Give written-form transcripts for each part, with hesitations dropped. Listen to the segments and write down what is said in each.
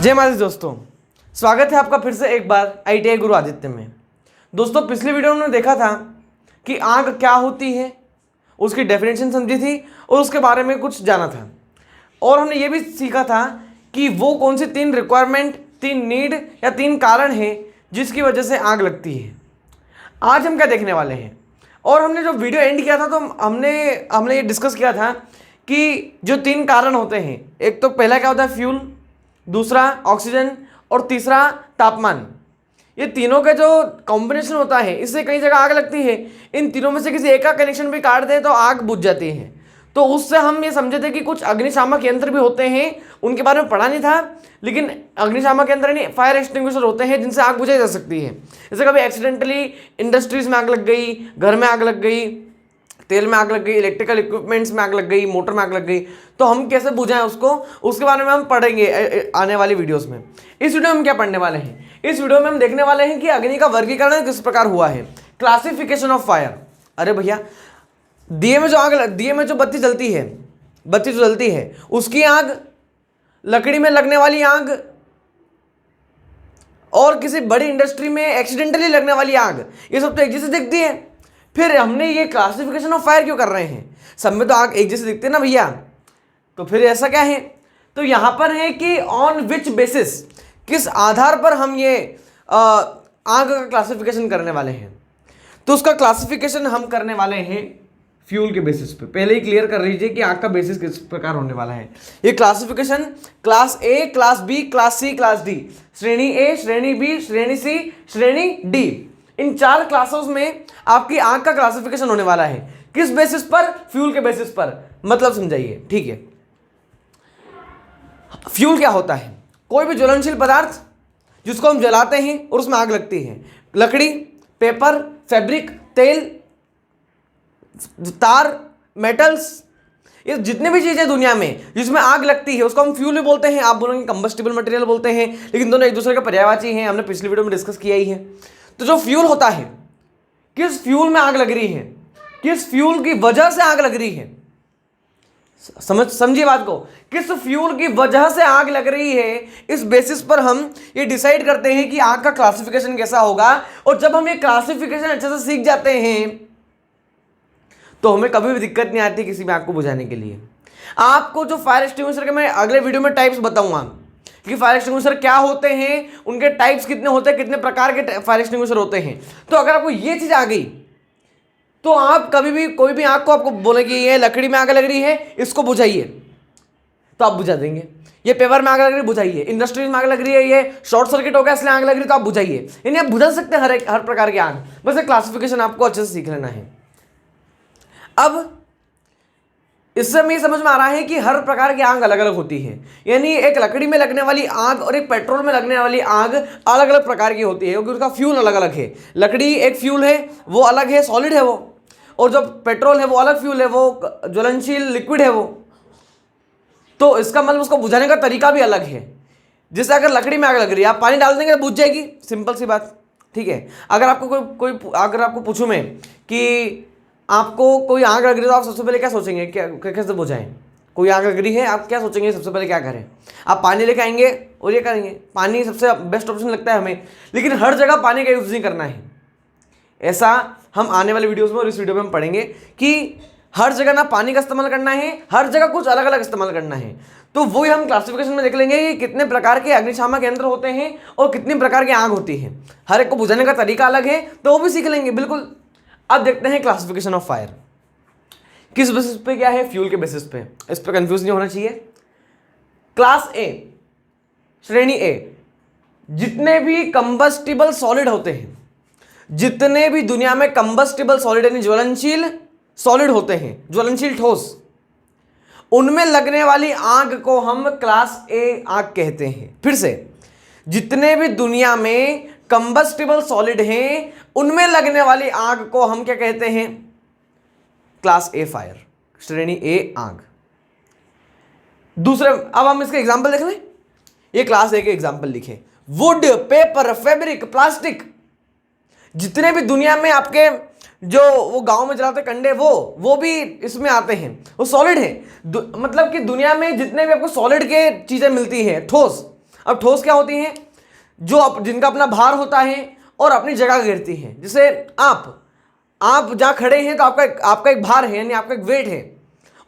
जय माता दी दोस्तों, स्वागत है आपका फिर से एक बार ITI गुरु आदित्य में। दोस्तों, पिछली वीडियो में हमने देखा था कि आग क्या होती है, उसकी डेफिनेशन समझी थी और उसके बारे में कुछ जाना था। और हमने ये भी सीखा था कि वो कौन सी 3 रिक्वायरमेंट, 3 नीड या 3 कारण हैं जिसकी वजह से आग लगती है। आज हम क्या देखने वाले हैं, और हमने जो वीडियो एंड किया था तो हमने ये डिस्कस किया था कि जो 3 कारण होते हैं, एक तो पहला क्या होता है फ्यूल, दूसरा ऑक्सीजन और तीसरा तापमान। ये तीनों का जो कॉम्बिनेशन होता है इससे कई जगह आग लगती है। इन तीनों में से किसी एक का कनेक्शन भी काट दे तो आग बुझ जाती है। तो उससे हम ये समझे थे कि कुछ अग्निशामक यंत्र भी होते हैं, उनके बारे में पढ़ा नहीं था, लेकिन अग्निशामक यंत्र नहीं, फायर एक्सटिंग्विशर होते हैं जिनसे आग बुझाई जा सकती है। जैसे कभी एक्सीडेंटली इंडस्ट्रीज में आग लग गई, घर में आग लग गई, तेल में आग लग गई, इलेक्ट्रिकल इक्विपमेंट्स में आग लग गई, मोटर में आग लग गई, तो हम कैसे बुझाएं उसको, उसके बारे में हम पढ़ेंगे आने वाली वीडियोस में। इस वीडियो में हम क्या पढ़ने वाले हैं, इस वीडियो में हम देखने वाले हैं कि अग्नि का वर्गीकरण किस प्रकार हुआ है, क्लासिफिकेशन ऑफ फायर। अरे भैया, दिए में जो बत्ती जलती है, उसकी आग, लकड़ी में लगने वाली आग और किसी बड़ी इंडस्ट्री में एक्सीडेंटली लगने वाली आग, ये सब तो एक जैसे दिखती है। फिर हमने ये क्लासिफिकेशन ऑफ फायर क्यों कर रहे हैं, सब में तो आग एक जैसे दिखते हैं ना भैया, तो फिर ऐसा क्या है। तो यहां पर है कि ऑन विच बेसिस, किस आधार पर हम ये आग का क्लासिफिकेशन करने वाले हैं। तो उसका क्लासिफिकेशन हम करने वाले हैं फ्यूल के बेसिस पे। पहले ही क्लियर कर लीजिए कि आग का बेसिस किस प्रकार होने वाला है। ये classification class A, class B, class C, class D, श्रेणी ए, श्रेणी बी, श्रेणी सी, श्रेणी डी, इन 4 क्लासेस में आपकी आग का क्लासिफिकेशन होने वाला है। किस बेसिस पर? फ्यूल के बेसिस पर। मतलब समझाइए, ठीक है। फ्यूल क्या होता है? कोई भी ज्वलनशील पदार्थ जिसको हम जलाते हैं और उसमें आग लगती है। लकड़ी, पेपर, फैब्रिक, तेल, तार, मेटल्स, ये जितने भी चीजें दुनिया में जिसमें आग लगती है उसको हम फ्यूल भी बोलते हैं। आप बोलेंगे कंबस्टिबल मटेरियल बोलते हैं, लेकिन दोनों एक दूसरे के पर्यायवाची हैं, हमने पिछली वीडियो में डिस्कस किया ही है। तो जो फ्यूल होता है, किस फ्यूल में आग लग रही है, किस फ्यूल की वजह से आग लग रही है, समझिए बात को, किस फ्यूल की वजह से आग लग रही है, इस बेसिस पर हम ये डिसाइड करते हैं कि आग का क्लासिफिकेशन कैसा होगा। और जब हम ये क्लासिफिकेशन अच्छे से सीख जाते हैं तो हमें कभी भी दिक्कत नहीं आती किसी भी आग को बुझाने के लिए। आपको जो फायर एक्सटिंग्विशर के मैं अगले वीडियो में टाइप्स बताऊंगा कि फायर एक्सटिंग्विशर क्या होते हैं, उनके टाइप्स कितने होते हैं, कितने प्रकार के फायर एक्सटिंग्विशर होते हैं। तो अगर आपको ये चीज आ गई तो आप कभी भी कोई भी आग को आपको बोले कि ये लकड़ी में आग लग रही है, इसको बुझाइए, तो आप बुझा देंगे। ये पेपर में आग लग रही है, बुझाइए। इंडस्ट्रीज में आग लग रही है, ये शॉर्ट सर्किट हो गया इसलिए आग लग रही है, तो आप बुझाइए। यानी आप बुझा सकते हैं हर प्रकार की आग, बस क्लासिफिकेशन आपको अच्छे से सीख लेना है। अब इससे हमें समझ में आ रहा है कि हर प्रकार की आग अलग अलग होती है। यानी एक लकड़ी में लगने वाली आग और एक पेट्रोल में लगने वाली आग अलग अलग प्रकार की होती है, क्योंकि उसका फ्यूल अलग अलग है। लकड़ी एक फ्यूल है, वो अलग है, सॉलिड है वो, और जो पेट्रोल है वो अलग फ्यूल है, वो ज्वलनशील लिक्विड है वो। तो इसका मतलब उसको बुझाने का तरीका भी अलग है। जैसे अगर लकड़ी में आग लग रही है, आप पानी डाल देंगे तो बुझ जाएगी, सिंपल सी बात, ठीक है। अगर आपको अगर आपको पूछूं मैं कि आपको कोई आग लग रही है तो आप सबसे पहले क्या सोचेंगे, क्या कैसे बुझाएं? कोई आग लग रही है, आप क्या सोचेंगे सबसे पहले क्या करें? आप पानी लेके आएंगे और ये करेंगे। पानी सबसे बेस्ट ऑप्शन लगता है हमें, लेकिन हर जगह पानी का यूज नहीं करना है। ऐसा हम आने वाले वीडियोस में और इस वीडियो में हम पढ़ेंगे कि हर जगह ना पानी का इस्तेमाल करना है, हर जगह कुछ अलग अलग इस्तेमाल करना है। तो वही हम क्लासिफिकेशन में देख लेंगे कि कितने प्रकार के अग्निशामक यंत्र होते हैं और कितने प्रकार की आग होती है। हर एक को बुझाने का तरीका अलग है, तो वो भी सीख लेंगे बिल्कुल। अब देखते हैं क्लासिफिकेशन ऑफ फायर किस बेसिस पे क्या है, फ्यूल के बेसिस पे। इस पर कंफ्यूज नहीं होना चाहिए। क्लास ए, श्रेणी ए, जितने भी कंबस्टिबल सॉलिड होते हैं, जितने भी दुनिया में कंबस्टिबल सॉलिड यानी ज्वलनशील सॉलिड होते हैं, ज्वलनशील ठोस, उनमें लगने वाली आग को हम क्लास ए आग कहते हैं। फिर से, जितने भी दुनिया में कंबस्टिबल सॉलिड हैं, उनमें लगने वाली आग को हम क्या कहते हैं? क्लास ए फायर, श्रेणी ए आग। दूसरे, अब हम इसके एग्जांपल देख लें। ये क्लास ए के एग्जांपल लिखे, वुड, पेपर, फैब्रिक, प्लास्टिक, जितने भी दुनिया में आपके जो वो गांव में जलाते कंडे, वो भी इसमें आते हैं, वो सॉलिड है। मतलब कि दुनिया में जितने भी आपको सॉलिड के चीजें मिलती हैं, ठोस, अब ठोस क्या होती हैं? जो जिनका अपना भार होता है और अपनी जगह गिरती हैं। जैसे आप जहाँ खड़े हैं तो आपका एक भार है, यानी आपका एक वेट है,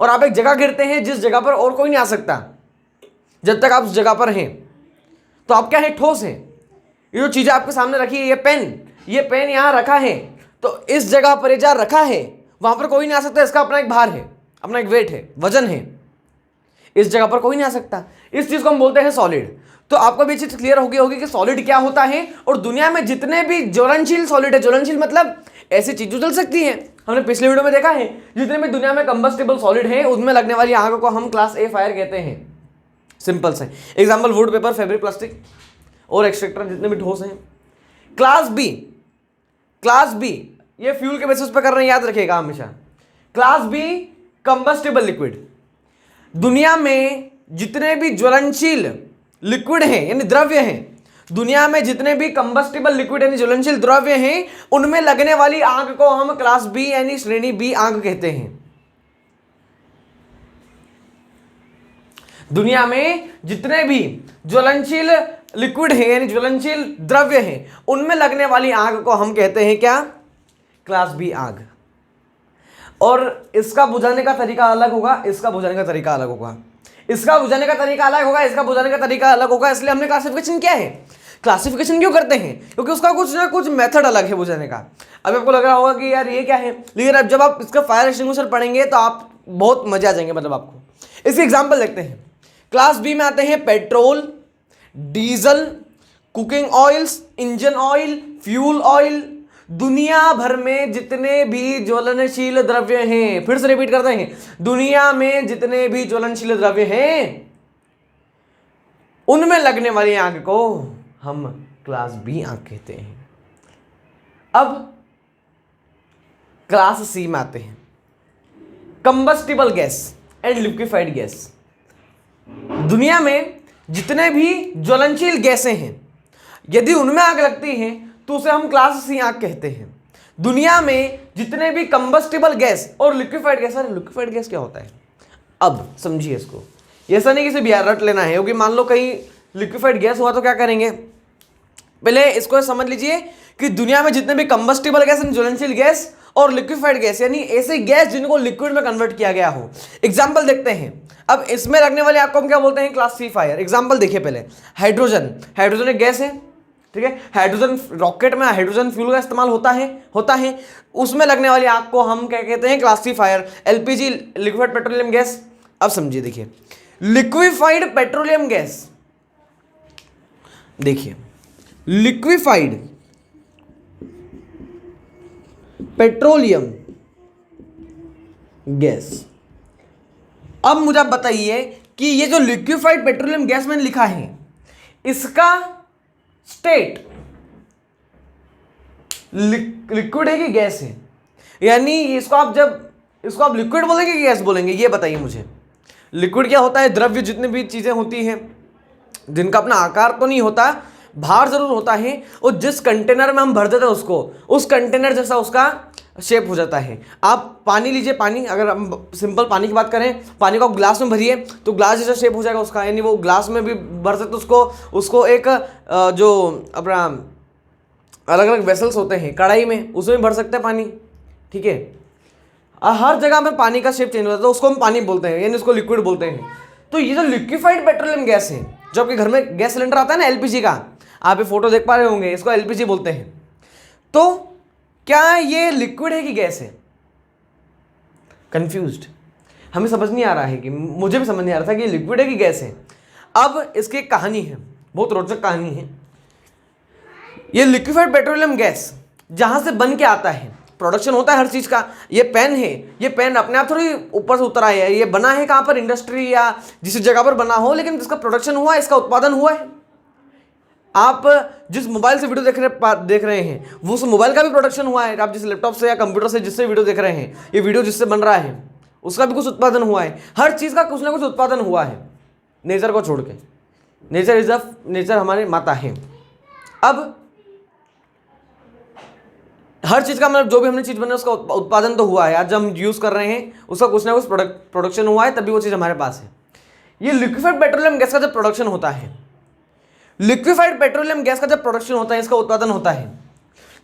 और आप एक जगह गिरते हैं जिस जगह पर और कोई नहीं आ सकता जब तक आप उस जगह पर हैं, तो आप क्या है? ठोस हैं। ये जो चीज़ें आपके सामने रखी है, ये पेन यहाँ रखा है, तो इस जगह पर जहाँ रखा है वहाँ पर कोई नहीं आ सकता, इसका अपना एक भार है, अपना एक वेट है, वजन है, इस जगह पर कोई नहीं आ सकता। इस चीज़ को हम बोलते हैं सॉलिड। तो आपको भी चीज़ क्लियर होगी कि सॉलिड क्या होता है, और दुनिया में जितने भी ज्वलनशील सॉलिड है, ज्वलनशील मतलब ऐसी चीज़ जो जल सकती है, हमने पिछले वीडियो में देखा है, जितने भी दुनिया में कंबस्टिबल सॉलिड है उनमें लगने वाली आग को हम क्लास ए फायर कहते हैं। सिंपल से example wood, paper, fabric, plastic और एक्सेट्रा जितने भी ठोस हैं। क्लास बी ये फ्यूल के बेसिस पर कर रहे हैं, याद रखिएगा हमेशा। Class B combustible liquid. दुनिया में जितने भी ज्वलनशील लिक्विड हैं यानी द्रव्य हैं, दुनिया में जितने भी कंबस्टिबल लिक्विड यानी ज्वलनशील द्रव्य हैं, उनमें लगने वाली आग को हम क्लास बी यानी श्रेणी बी आग कहते हैं। दुनिया में जितने भी ज्वलनशील लिक्विड है यानी ज्वलनशील द्रव्य है, उनमें लगने वाली आग को हम कहते हैं क्या? क्लास बी आग। और इसका बुझाने का तरीका अलग होगा, इसका बुझाने का तरीका अलग होगा, इसका बुझाने का तरीका अलग होगा, इसका बुझाने का तरीका अलग होगा। इसलिए हमने क्लासिफिकेशन किया है। क्लासिफिकेशन क्यों करते हैं? क्योंकि उसका कुछ ना कुछ मेथड अलग है बुझाने का। अब आपको लग रहा होगा कि यार ये क्या है, लेकिन अब जब आप इसका फायर एक्सटिंग्विशर पढ़ेंगे तो आप बहुत मजा आ जाएंगे। मतलब आपको इसके एग्जाम्पल देखते हैं। क्लास बी में आते हैं petrol, diesel, cooking oils, engine oil, fuel oil. दुनिया भर में जितने भी ज्वलनशील द्रव्य हैं, फिर से रिपीट करते हैं, दुनिया में जितने भी ज्वलनशील द्रव्य हैं उनमें लगने वाली आग को हम क्लास बी आग कहते हैं। अब क्लास सी में आते हैं, combustible gas and liquefied gas. दुनिया में जितने भी ज्वलनशील गैसें हैं, यदि उनमें आग लगती है तो उसे हम क्लास सी आग कहते हैं। दुनिया में जितने भी कंबस्टिबल गैस और लिक्विफाइड गैस, अरे लिक्विफाइड गैस क्या होता है? अब समझिए इसको, ऐसा नहीं कि सिर्फ यार रट लेना है, क्योंकि मान लो कहीं लिक्विफाइड गैस हुआ तो क्या करेंगे? पहले इसको समझ लीजिए कि दुनिया में जितने भी कंबस्टिबल गैस यानी ज्वलनशील गैस और लिक्विफाइड गैस यानी ऐसे गैस जिनको लिक्विड में कन्वर्ट किया गया हो। एग्जाम्पल देखते हैं। अब इसमें लगने वाले आग को हम क्या बोलते हैं? Class C fire. एग्जाम्पल देखिए पहले, हाइड्रोजन एक गैस है, ठीक है। हाइड्रोजन रॉकेट में हाइड्रोजन फ्यूल का इस्तेमाल होता है, उसमें लगने वाली आग को हम क्या कहते हैं? Class C fire. LPG, liquefied petroleum gas. अब समझिए, देखिए लिक्विफाइड पेट्रोलियम गैस, देखिए लिक्विफाइड पेट्रोलियम गैस। अब मुझे आप बताइए कि ये जो लिक्विफाइड पेट्रोलियम गैस मैंने लिखा है, इसका स्टेट लिक्विड है कि गैस है? यानी इसको आप लिक्विड बोलेंगे कि गैस बोलेंगे, ये बताइए मुझे। लिक्विड क्या होता है? द्रव्य, जितनी भी चीजें होती हैं जिनका अपना आकार तो नहीं होता, भार जरूर होता है, और जिस कंटेनर में हम भर देते हैं उसको, उस कंटेनर जैसा उसका शेप हो जाता है। आप पानी लीजिए, पानी, अगर हम सिंपल पानी की बात करें, पानी को आप ग्लास में भरिए तो ग्लास जैसा शेप हो जाएगा उसका, यानी वो ग्लास में भी भर सकते उसको एक जो अपना अलग अलग वेसल्स होते हैं कढ़ाई में, उसमें भी भर सकते हैं पानी, ठीक है। हर जगह में पानी का शेप चेंज हो जाता है, उसको हम पानी बोलते हैं, यानी उसको लिक्विड बोलते हैं। तो ये जो लिक्विफाइड पेट्रोलियम गैस है, जो आपके घर में गैस सिलेंडर आता है ना एलपीजी का, आप ये फोटो देख पा रहे होंगे, इसको एलपीजी बोलते हैं। तो क्या ये लिक्विड है कि गैस है? कंफ्यूज्ड, हमें समझ नहीं आ रहा है, कि मुझे भी समझ नहीं आ रहा था कि ये लिक्विड है कि गैस है। अब इसकी एक कहानी है, बहुत रोचक कहानी है। ये लिक्विफाइड पेट्रोलियम गैस जहां से बन के आता है, प्रोडक्शन होता है हर चीज का। ये पेन है, ये पेन अपने आप थोड़ी ऊपर से उतर आया है, ये बना है कहां पर? इंडस्ट्री या जिस जगह पर बना हो, लेकिन इसका प्रोडक्शन हुआ है, इसका उत्पादन हुआ है। आप जिस मोबाइल से वीडियो देख रहे हैं, वो उस मोबाइल का भी प्रोडक्शन हुआ है। आप जिस लैपटॉप से या कंप्यूटर से जिससे वीडियो देख रहे हैं, ये वीडियो जिससे बन रहा है, उसका भी कुछ उत्पादन हुआ है। हर चीज का कुछ ना कुछ उत्पादन हुआ है, नेचर को छोड़ के। नेचर हमारी माता है। अब हर चीज का मतलब जो भी हमने चीज बनाई उसका उत्पादन तो हुआ है, आज हम यूज कर रहे हैं, उसका कुछ ना कुछ प्रोडक्शन हुआ है, तभी वो चीज हमारे पास है। ये लिक्विफाइड पेट्रोलियम गैस का जब प्रोडक्शन होता है, लिक्विफाइड पेट्रोलियम गैस का जब प्रोडक्शन होता है, इसका उत्पादन होता है,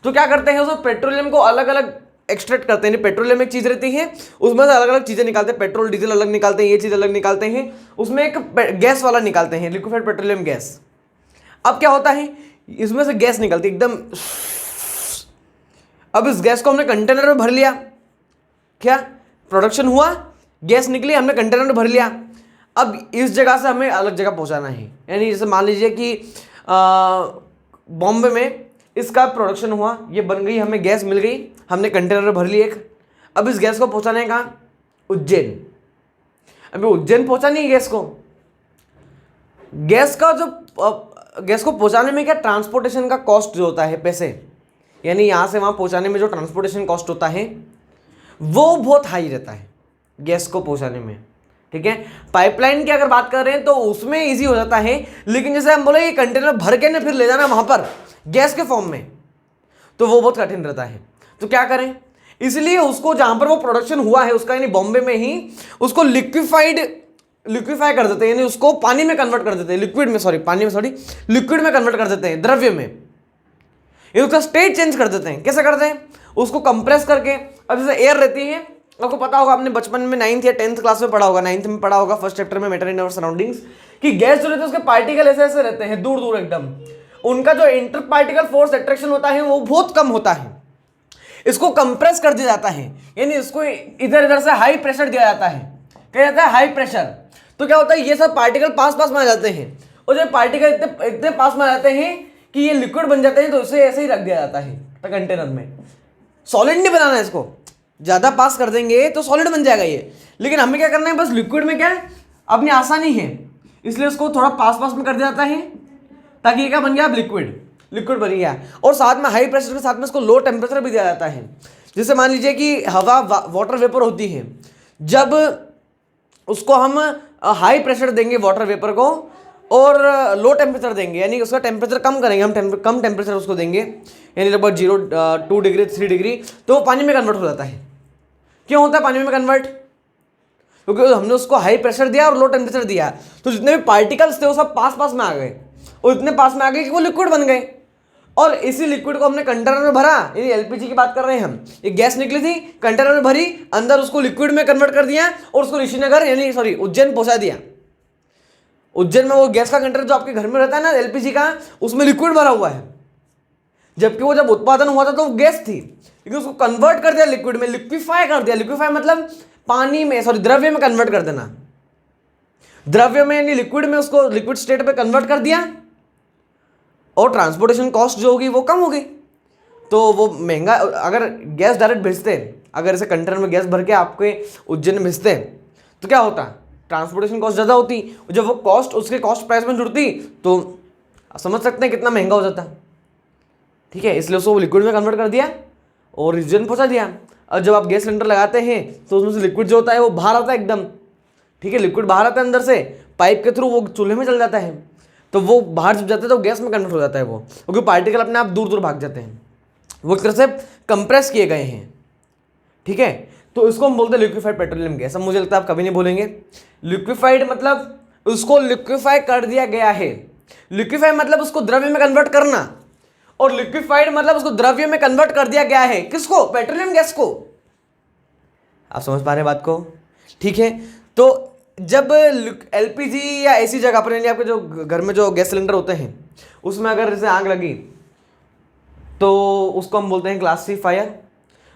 तो क्या करते हैं, उस पेट्रोलियम को अलग अलग एक्सट्रैक्ट करते हैं। पेट्रोलियम एक चीज रहती है, उसमें से अलग अलग चीजें निकालते हैं, पेट्रोल डीजल अलग निकालते हैं, ये चीज अलग निकालते हैं, उसमें एक गैस वाला निकालते हैं, लिक्विफाइड पेट्रोलियम गैस। अब क्या होता है, इसमें से गैस निकलती है एकदम। अब इस गैस को हमने कंटेनर में भर लिया, क्या प्रोडक्शन हुआ, गैस निकली, हमने कंटेनर में भर लिया। अब इस जगह से हमें अलग जगह पहुंचाना है, यानी जैसे मान लीजिए कि बॉम्बे में इसका प्रोडक्शन हुआ, ये बन गई, हमें गैस मिल गई, हमने कंटेनर में भर ली एक। अब इस गैस को पहुंचाना है कहाँ, उज्जैन। अभी उज्जैन पहुंचानी है गैस को। गैस का जो गैस को पहुंचाने में क्या ट्रांसपोर्टेशन का कॉस्ट जो होता है, पैसे, यानी यहाँ से वहाँ पहुंचाने में जो ट्रांसपोर्टेशन कॉस्ट होता है वो बहुत हाई रहता है गैस को पहुंचाने में। ठीक है, पाइपलाइन की अगर बात कर रहे हैं तो उसमें इजी हो जाता है, लेकिन जैसे हम बोले ये कंटेनर भर के ना फिर ले जाना वहां पर गैस के फॉर्म में, तो वो बहुत कठिन रहता है। तो क्या करें, इसलिए उसको जहां पर वो प्रोडक्शन हुआ है उसका, यानी बॉम्बे में ही, उसको लिक्विफाई कर देते हैं, यानी उसको पानी में कन्वर्ट कर देते हैं, लिक्विड में कन्वर्ट कर देते हैं, द्रव्य में। ये उसका स्टेट चेंज कर देते हैं। कैसे करते हैं, उसको कंप्रेस करके। अब जैसे एयर रहती है, आपको पता होगा, आपने बचपन में 9th या 10th क्लास में पढ़ा होगा, 9th में पढ़ा होगा, फर्स्ट चैप्टर में मैटर इन आवर सराउंडिंग्स, कि गैस जो रहते हैं उसके पार्टिकल ऐसे ऐसे रहते हैं, दूर दूर एकदम, उनका जो इंटर पार्टिकल फोर्स अट्रैक्शन होता है वो बहुत कम होता है। इसको कंप्रेस कर दिया जाता है, यानी इसको इधर इधर से हाई प्रेशर दिया जाता है, क्या जाता है, हाई प्रेशर। तो क्या होता है, ये सब पार्टिकल पास पास में आ जाते हैं, और जब पार्टिकल इतने पास में आ जाते हैं कि ये लिक्विड बन जाते हैं, तो इसे ऐसे ही रख दिया जाता है कंटेनर में। सॉलिड नहीं बनाना है इसको, ज्यादा पास कर देंगे तो सॉलिड बन जाएगा ये, लेकिन हमें क्या करना है, बस लिक्विड में क्या है, अपनी आसानी है, इसलिए इसको थोड़ा पास पास में कर दिया जाता है, ताकि ये क्या बन गया, अब लिक्विड बन गया। और साथ में हाई प्रेशर के साथ में इसको लो टेम्परेचर भी दिया जाता है। जैसे मान लीजिए कि हवा वाटर वेपर होती है, जब उसको हम हाई प्रेशर देंगे वाटर वेपर को, और लो टेम्परेचर देंगे, यानी उसका टेम्परेचर कम करेंगे हम, कम टेम्परेचर उसको देंगे, यानी लगभग 2 डिग्री 3 डिग्री, तो वो पानी में कन्वर्ट हो जाता है। क्यों होता है पानी में कन्वर्ट, क्योंकि हमने उसको हाई प्रेशर दिया और लो टेम्परेचर दिया, तो जितने भी पार्टिकल्स थे वो सब पास पास में आ गए, और इतने पास में आ गए कि वो लिक्विड बन गए। और इसी लिक्विड को हमने कंटेनर में भरा, यानी एलपीजी की बात कर रहे हैं हम, ये गैस निकली थी, कंटेनर में भरी, अंदर उसको लिक्विड में कन्वर्ट कर दिया, और उसको ऋषिनगर यानी उज्जैन पहुंचा दिया। उज्जैन में वो गैस का कंटेनर जो आपके घर में रहता है ना एलपीजी का, उसमें लिक्विड भरा हुआ है, जबकि वो जब उत्पादन हुआ था तो वो गैस थी, लेकिन उसको कन्वर्ट कर दिया लिक्विड में, लिक्विफाई कर दिया। लिक्विफाई मतलब द्रव्य में कन्वर्ट कर देना, द्रव्य में यानी लिक्विड में, उसको लिक्विड स्टेट पे कन्वर्ट कर दिया, और ट्रांसपोर्टेशन कॉस्ट जो होगी वो कम होगी। तो वो महंगा, अगर गैस डायरेक्ट भेजते, अगर ऐसे कंटेनर में गैस भर के आपके उज्जैन में भेजते, तो क्या होता, ट्रांसपोर्टेशन कॉस्ट ज़्यादा होती, जब वो कॉस्ट उसके कॉस्ट प्राइस में जुड़ती तो समझ सकते हैं कितना महंगा हो जाता। ठीक है, इसलिए उसको लिक्विड में कन्वर्ट कर दिया और उज्जैन पहुंचा दिया। और जब आप गैस सिलेंडर लगाते हैं तो उसमें से लिक्विड जो होता है वो बाहर आता है एकदम, ठीक है, लिक्विड बाहर आता है अंदर से, पाइप के थ्रू वो चूल्हे में चल जाता है, तो वो बाहर जब जाता है तो गैस में कन्वर्ट हो जाता है वो, क्योंकि पार्टिकल अपने आप दूर दूर भाग जाते हैं, वो एक तरह से कंप्रेस किए गए हैं। ठीक है, तो इसको हम बोलते हैं लिक्विफाइड पेट्रोलियम गैस। अब मुझे लगता है आप कभी नहीं बोलेंगे लिक्विफाइड मतलब उसको लिक्विफाई कर दिया गया है, लिक्विफाई मतलब उसको द्रव्य में कन्वर्ट करना, और लिक्विफाइड मतलब उसको द्रव्य में कन्वर्ट कर दिया गया है। किसको, पेट्रोलियम गैस को। आप समझ पा रहे हैं बात को। ठीक है, तो जब एलपीजी या ऐसी जगह पर, यानी आपके जो घर में जो गैस सिलेंडर होते हैं उसमें अगर जैसे आग लगी तो उसको हम बोलते हैं क्लास सी फायर।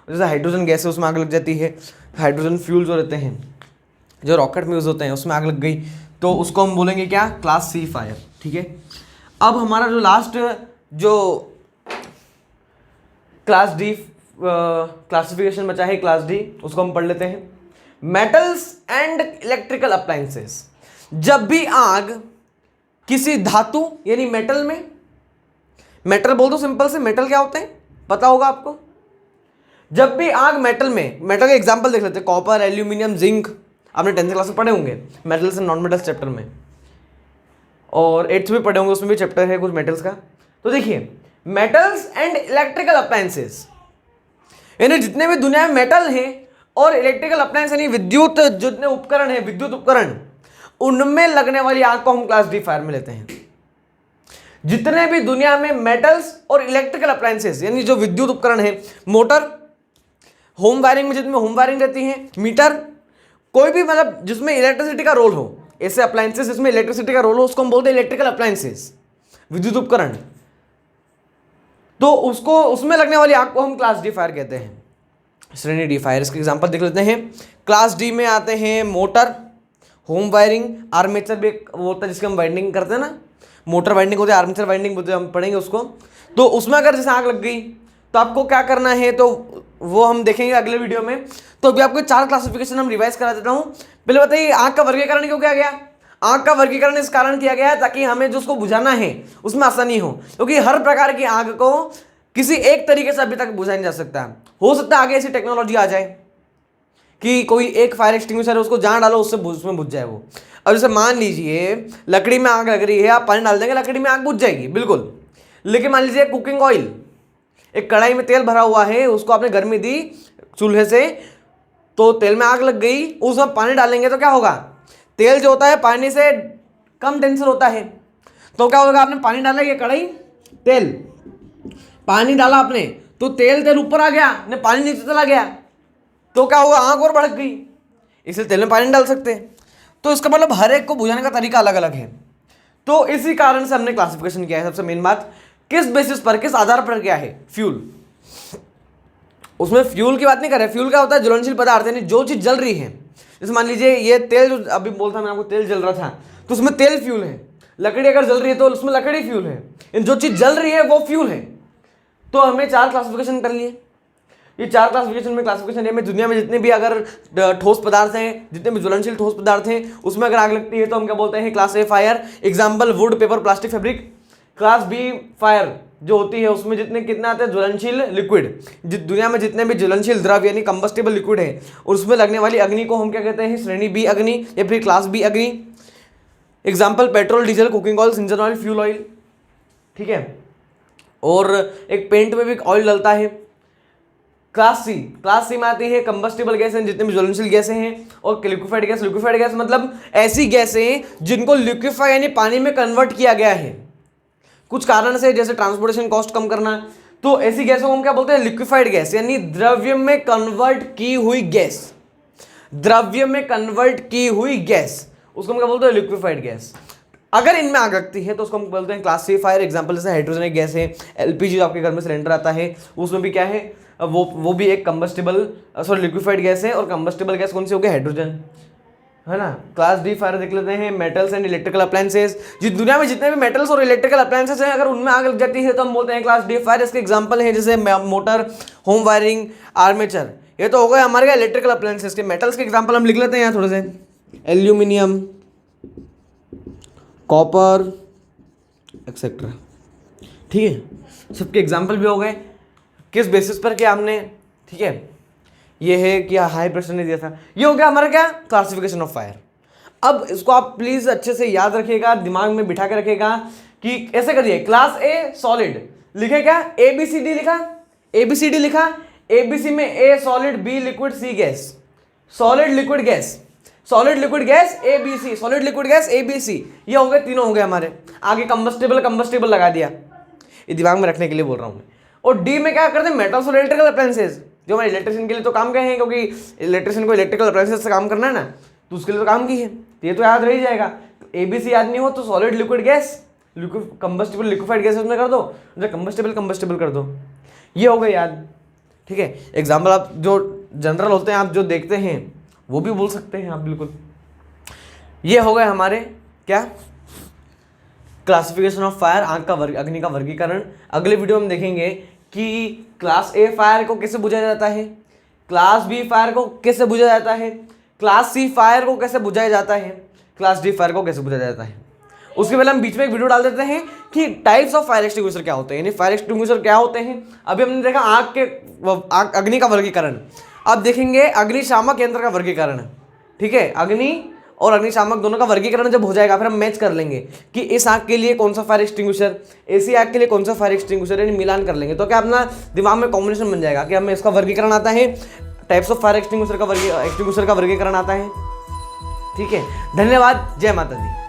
जैसे हाइड्रोजन गैस है उसमें आग लग जाती है, हाइड्रोजन फ्यूल जो रहते हैं जो रॉकेट में यूज होते हैं उसमें आग लग गई तो उसको हम बोलेंगे क्या, क्लास सी फायर। ठीक है, अब हमारा जो लास्ट जो क्लास डी क्लासिफिकेशन बचा है, क्लास डी, उसको हम पढ़ लेते हैं। Metals and electrical appliances. जब भी आग किसी धातु यानी मेटल में, मेटल बोल दो सिंपल से, मेटल क्या होते हैं पता होगा आपको। जब भी आग मेटल में, मेटल के एग्जांपल देख लेते हैं, कॉपर, एल्यूमिनियम, जिंक, आपने 10th क्लास में पढ़े होंगे metals and non metals chapter में, और 8th में पढ़े होंगे, उसमें भी चैप्टर है कुछ मेटल्स का। तो देखिए, मेटल्स एंड इलेक्ट्रिकल अप्लायंसेस, यानी जितने भी दुनिया में मेटल हैं और इलेक्ट्रिकल अप्लायंस यानी विद्युत जितने उपकरण हैं, विद्युत उपकरण, उनमें लगने वाली आग को हम क्लास डी फायर में लेते हैं। जितने भी दुनिया में मेटल्स और इलेक्ट्रिकल अप्लायंसेस यानी जो विद्युत उपकरण है, मोटर, होम वायरिंग में जितने होम वायरिंग रहती है, मीटर, कोई भी मतलब जिसमें इलेक्ट्रिसिटी का रोल हो, ऐसे अप्लायंसेस जिसमें इलेक्ट्रिसिटी का रोल हो उसको हम बोलते हैं इलेक्ट्रिकल अप्लायंसेस, विद्युत उपकरण। तो उसको उसमें लगने वाली आग को हम क्लास डी फायर कहते हैं, श्रेणी डी फायर। इसके एग्जांपल देख लेते हैं। क्लास डी में आते हैं मोटर, होम वायरिंग, आर्मेचर भी एक वो होता है जिसके हम वाइंडिंग करते हैं ना, मोटर वाइंडिंग होती है, आर्मेचर वाइंडिंग होती है, हम पढ़ेंगे उसको। तो उसमें अगर जैसे आग लग गई तो आपको क्या करना है, तो वो हम देखेंगे अगले वीडियो में। तो अभी आपको 4 क्लासिफिकेशन हम रिवाइज करा देता हूँ। पहले बताइए आग का वर्गीकरण क्यों किया गया? आग का वर्गीकरण इस कारण किया गया है ताकि हमें जो उसको बुझाना है उसमें आसानी हो, क्योंकि हर प्रकार की आग को किसी एक तरीके से अभी तक बुझाया नहीं जा सकता। हो सकता है आगे ऐसी टेक्नोलॉजी आ जाए कि कोई एक फायर एक्सटिंग्विशर है उसको जहाँ डालो उसमें बुझ जाए वो। अब जैसे मान लीजिए लकड़ी में आग लग रही है, आप पानी डाल देंगे लकड़ी में आग बुझ जाएगी बिल्कुल। लेकिन मान लीजिए कुकिंग ऑयल, एक कढ़ाई में तेल भरा हुआ है, उसको आपने गर्मी दी चूल्हे से, तो तेल में आग लग गई, उसमें पानी डालेंगे तो क्या होगा? तेल जो होता है पानी से कम टेंसर होता है, तो क्या होगा? आपने पानी डाला, ये कढ़ाई, तेल, पानी डाला आपने, तो तेल ऊपर आ गया, ने पानी नीचे चला गया, तो क्या होगा? आग और भड़क गई। इसलिए तेल में पानी डाल सकते हैं। तो इसका मतलब हर एक को बुझाने का तरीका अलग अलग है। तो इसी कारण से हमने क्लासिफिकेशन किया है। सबसे मेन बात, किस बेसिस पर, किस आधार पर क्या है? फ्यूल। उसमें फ्यूल की बात नहीं कर रहे। फ्यूल क्या होता है? ज्वलनशील पदार्थ, यानी जो चीज जल रही है। जैसे मान लीजिए ये तेल जो अभी बोलता मैं आपको, तेल जल रहा था तो उसमें तेल फ्यूल है। लकड़ी अगर जल रही है तो उसमें लकड़ी फ्यूल है। जो चीज जल रही है वो फ्यूल है। तो हमें 4 क्लासिफिकेशन कर लिए। ये 4 क्लासिफिकेशन में क्लासिफिकेशन में दुनिया में जितने भी अगर ठोस पदार्थ हैं, जितने भी ज्वलनशील ठोस पदार्थ हैं, उसमें अगर आग लगती है तो हम क्या बोलते हैं? Class A fire. Example wood, paper, plastic, fabric. Class B fire जो होती है उसमें कितने आते हैं? ज्वलनशील लिक्विड। दुनिया में जितने भी ज्वलनशील द्रव्य यानी कंबस्टेबल लिक्विड है उसमें लगने वाली अग्नि को हम क्या कहते हैं? श्रेणी बी अग्नि या फिर क्लास बी अग्नि। Example petrol, diesel, cooking oil, engine oil, fuel oil. ठीक है। और एक पेंट में भी ऑयल डलता है। क्लास सी में आती है कंबस्टेबल गैस, जितने भी ज्वलनशील गैसें हैं। और लिक्विफाइड गैस, लिक्विफाइड गैस मतलब ऐसी गैसें जिनको लिक्विफाई यानी पानी में कन्वर्ट किया गया है कुछ कारण से, जैसे ट्रांसपोर्टेशन कॉस्ट कम करना। तो ऐसी गैसों को हम क्या बोलते हैं? लिक्विफाइड गैस, यानी द्रव्य में कन्वर्ट की हुई गैस। द्रव्य में कन्वर्ट की हुई गैस, उसको हम क्या बोलते हैं? Liquefied gas. अगर इनमें आग लगती है तो उसको हम बोलते हैं क्लास सी फायर। एग्जांपल जैसे हाइड्रोजनिक गैस है, एलपीजी जो आपके घर में सिलेंडर आता है उसमें भी क्या है? वो भी एक लिक्विफाइड गैस है। और कंबस्टेबल गैस कौन सी होगी? हाइड्रोजन, है ना। क्लास डी फायर देख लेते हैं। मेटल्स एंड इलेक्ट्रिकल अप्लायंसेस, जिस दुनिया में जितने भी मेटल्स और इलेक्ट्रिकल अप्लायंसेस हैं अगर उनमें आग लग जाती है तो हम बोलते हैं क्लास डी फायर। इसके एग्जांपल हैं जैसे मोटर, होम वायरिंग, आर्मेचर। ये तो हो गए हमारे इलेक्ट्रिकल अप्लायंसेस के। मेटल्स के एग्जांपल हम लिख लेते हैं यहाँ थोड़े से। Aluminium, copper, etcetera. ठीक है, सबके एग्जाम्पल भी हो गए। किस बेसिस पर क्या हमने, ठीक है, ये है कि हाई प्रेशर ने दिया था। ये हो गया हमारा क्या? Classification of fire. अब इसको आप प्लीज अच्छे से याद रखिएगा, दिमाग में बिठा के रखिएगा कि ऐसे करिए। क्लास ए सॉलिड लिखे क्या? ए बी सी डी लिखा, ए बी सी डी लिखा। ए बी सी में A solid, B liquid, C gas. Solid liquid gas, solid liquid gas, A B C, solid liquid gas, A B C. ये हो गए, तीनों हो गए हमारे। आगे कंबस्टेबल लगा दिया, ये दिमाग में रखने के लिए बोल रहा हूँ मैं। और डी में क्या करते हैं? मेटल्स और इलेक्ट्रिकल अप्लायंसेस, जो हमारे इलेक्ट्रिशियन के लिए तो काम गए हैं, क्योंकि इलेक्ट्रिशियन को इलेक्ट्रिकल अप्लायंसेस से काम करना है ना, तो उसके लिए तो काम की है, तो ये तो याद रह ही जाएगा। ए बी सी याद नहीं हो तो solid liquid gas, combustible liquefied gas उसमें कर दो, कंबस्टेबल कर दो। ये हो गए याद। ठीक है। एग्जाम्पल आप जो जनरल होते हैं, आप जो देखते हैं वो भी बोल सकते हैं आप, बिल्कुल। ये हो गए हमारे क्या? क्लासिफिकेशन ऑफ फायर, आग का अग्नि का वर्गीकरण। अगले वीडियो में देखेंगे कि क्लास ए फायर को कैसे बुझाया जाता है, क्लास बी फायर को कैसे बुझाया जाता है, क्लास सी फायर को कैसे बुझाया जाता है, क्लास डी फायर को कैसे बुझाया जाता है। उसके पहले हम बीच में एक वीडियो डाल देते हैं कि टाइप्स ऑफ फायर एक्सटिंग्विशर क्या होते हैं, यानी फायर एक्सटिंग्विशर क्या होते हैं। अभी हमने देखा अग्नि का वर्गीकरण। अब देखेंगे अग्निशामक यंत्र का वर्गीकरण। ठीक है, अग्नि और अग्निशामक दोनों का वर्गीकरण जब हो जाएगा फिर हम मैच कर लेंगे कि इस आग के लिए कौन सा फायर एक्सटिंग्विशर, ऐसी आग के लिए कौन सा फायर एक्सटिंग्विशर, यानी मिलान कर लेंगे। तो क्या अपना दिमाग में कॉम्बिनेशन बन जाएगा कि हमें इसका वर्गीकरण आता है, टाइप्स ऑफ फायर एक्सटिंग्विशर का वर्गीकरण आता है। ठीक है, धन्यवाद। जय माता दी।